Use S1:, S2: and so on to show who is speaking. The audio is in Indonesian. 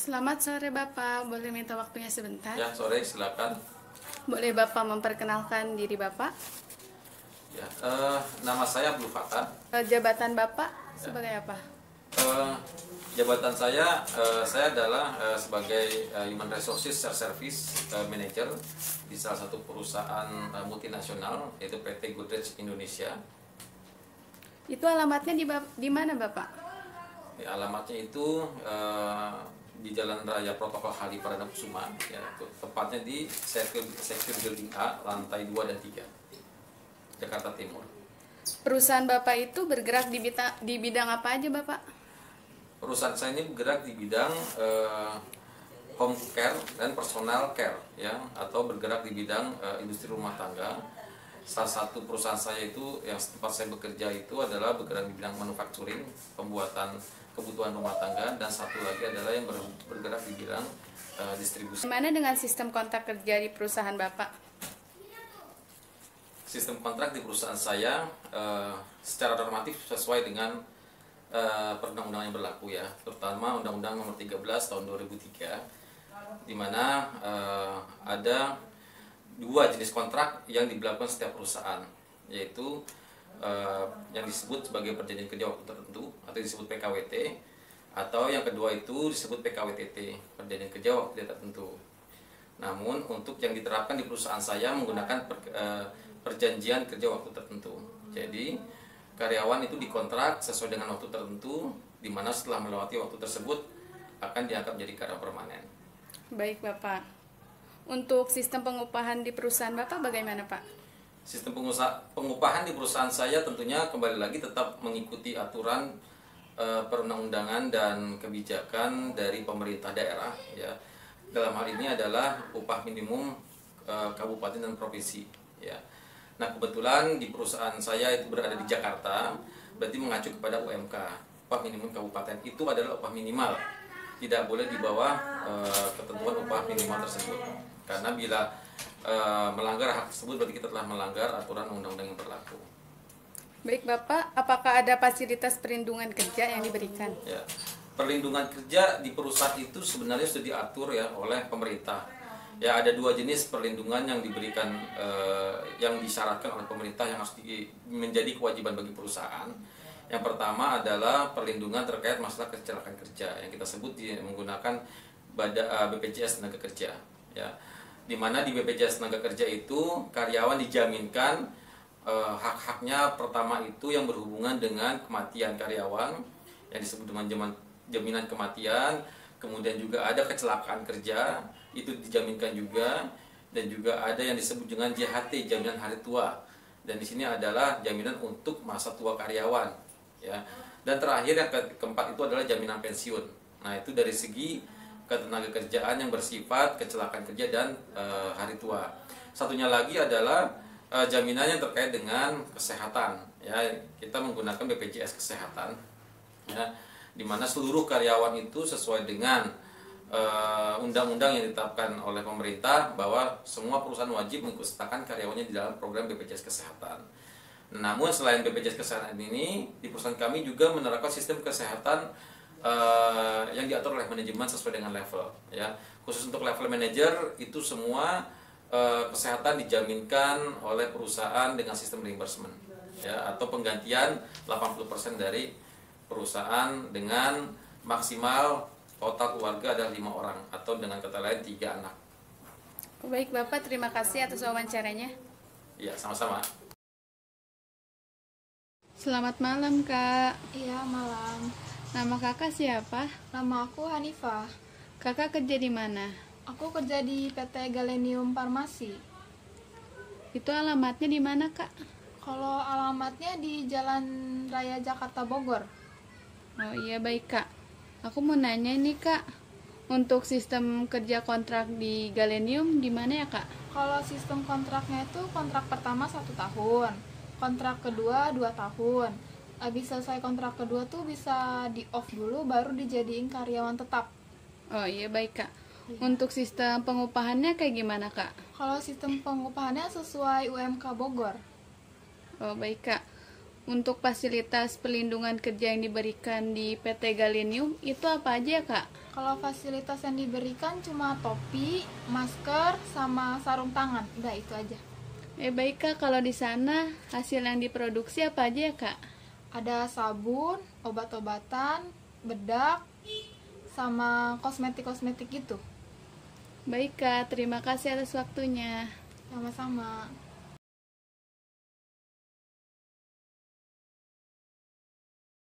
S1: Selamat sore Bapak, boleh minta waktunya sebentar?
S2: Ya, sore silakan.
S1: Boleh Bapak memperkenalkan diri Bapak?
S2: Ya, nama saya Abdul Fatah.
S1: Jabatan Bapak
S2: Ya.
S1: sebagai apa?
S2: Eh, Jabatan saya adalah sebagai Human Resources Service Manager di salah satu perusahaan multinasional yaitu PT Godrej Indonesia.
S1: Itu alamatnya di mana Bapak?
S2: Ya, alamatnya itu di Jalan Raya Protokol Hadi Pradana Kusuma, ya, tepatnya di Secure Building A, lantai 2 dan 3, Jakarta Timur.
S1: Perusahaan Bapak itu bergerak di bidang apa aja Bapak?
S2: Perusahaan saya ini bergerak di bidang home care dan personal care, ya, atau bergerak di bidang industri rumah tangga. Salah satu perusahaan saya itu yang tempat saya bekerja itu adalah bergerak di bidang manufacturing, pembuatan kebutuhan rumah tangga, dan satu lagi adalah yang bergerak di bidang distribusi.
S1: Gimana dengan sistem kontrak kerja di perusahaan Bapak?
S2: Sistem kontrak di perusahaan saya secara normatif sesuai dengan perundang-undangan yang berlaku, ya, terutama Undang-Undang Nomor 13 Tahun 2003, di mana ada dua jenis kontrak yang diberlakukan setiap perusahaan, yaitu yang disebut sebagai perjanjian kerja waktu tertentu atau disebut PKWT, atau yang kedua itu disebut PKWTT, perjanjian kerja waktu tidak tertentu. Namun untuk yang diterapkan di perusahaan saya menggunakan perjanjian kerja waktu tertentu. Jadi karyawan itu dikontrak sesuai dengan waktu tertentu, di mana setelah melewati waktu tersebut akan dianggap menjadi karyawan permanen.
S1: Baik Bapak. Untuk sistem pengupahan di perusahaan Bapak bagaimana Pak?
S2: Sistem pengupahan di perusahaan saya tentunya kembali lagi tetap mengikuti aturan perundang-undangan dan kebijakan dari pemerintah daerah, ya. Dalam hal ini adalah upah minimum kabupaten dan provinsi, ya. Nah, kebetulan di perusahaan saya itu berada di Jakarta, berarti mengacu kepada UMK. Upah minimum kabupaten itu adalah upah minimal, tidak boleh di bawah ketentuan upah minimal tersebut. Karena bila melanggar hak tersebut berarti kita telah melanggar aturan undang-undang yang berlaku.
S1: Baik Bapak, apakah ada fasilitas perlindungan kerja yang diberikan?
S2: Ya, perlindungan kerja di perusahaan itu sebenarnya sudah diatur, ya, oleh pemerintah. Ya, ada dua jenis perlindungan yang diberikan, yang disyaratkan oleh pemerintah yang harus menjadi kewajiban bagi perusahaan. Yang pertama adalah perlindungan terkait masalah kecelakaan kerja yang kita sebut menggunakan BPJS Tenaga Kerja, ya. Di mana di BPJS Tenaga Kerja itu karyawan dijaminkan hak-haknya. Pertama itu yang berhubungan dengan kematian karyawan yang disebut dengan jaminan kematian, kemudian juga ada kecelakaan kerja itu dijaminkan juga, dan juga ada yang disebut dengan JHT, jaminan hari tua, dan di sini adalah jaminan untuk masa tua karyawan, ya. Dan terakhir yang keempat itu adalah jaminan pensiun. Nah, itu dari segi ketenagakerjaan yang bersifat kecelakaan kerja dan hari tua. Satunya lagi adalah jaminan yang terkait dengan kesehatan, ya. Kita menggunakan BPJS Kesehatan, ya, di mana seluruh karyawan itu sesuai dengan undang-undang yang ditetapkan oleh pemerintah bahwa semua perusahaan wajib mengikutsertakan karyawannya di dalam program BPJS Kesehatan. Namun selain BPJS Kesehatan ini, di perusahaan kami juga menerapkan sistem kesehatan yang diatur oleh manajemen sesuai dengan level, ya. Khusus untuk level manager itu semua kesehatan dijaminkan oleh perusahaan dengan sistem reimbursement, ya, atau penggantian 80% dari perusahaan dengan maksimal total keluarga adalah 5 orang, atau dengan kata lain 3 anak.
S1: Baik Bapak, terima kasih atas wawancaranya.
S2: Ya, sama-sama.
S1: Selamat malam Kak.
S3: Iya, malam.
S1: Nama Kakak siapa?
S3: Nama aku Hanifah.
S1: Kakak kerja di mana?
S3: Aku kerja di PT Galenium Farmasi.
S1: Itu alamatnya di mana Kak?
S3: Kalau alamatnya di Jalan Raya Jakarta Bogor.
S1: Oh iya baik Kak. Aku mau nanya nih Kak, untuk sistem kerja kontrak di Galenium gimana ya Kak?
S3: Kalau sistem kontraknya itu kontrak pertama 1 tahun, kontrak kedua 2 tahun. Habis selesai kontrak kedua tuh bisa di off dulu baru dijadiin karyawan tetap.
S1: Oh iya baik Kak. Untuk sistem pengupahannya kayak gimana Kak?
S3: Kalau sistem pengupahannya sesuai UMK Bogor.
S1: Oh baik Kak. Untuk fasilitas pelindungan kerja yang diberikan di PT Galenium itu apa aja ya, Kak?
S3: Kalau fasilitas yang diberikan cuma topi, masker, sama sarung tangan. Udah itu aja.
S1: Baik Kak, kalau di sana hasil yang diproduksi apa aja ya, Kak?
S3: Ada sabun, obat-obatan, bedak, sama kosmetik-kosmetik gitu.
S1: Baik Kak, terima kasih atas waktunya.
S3: Sama-sama.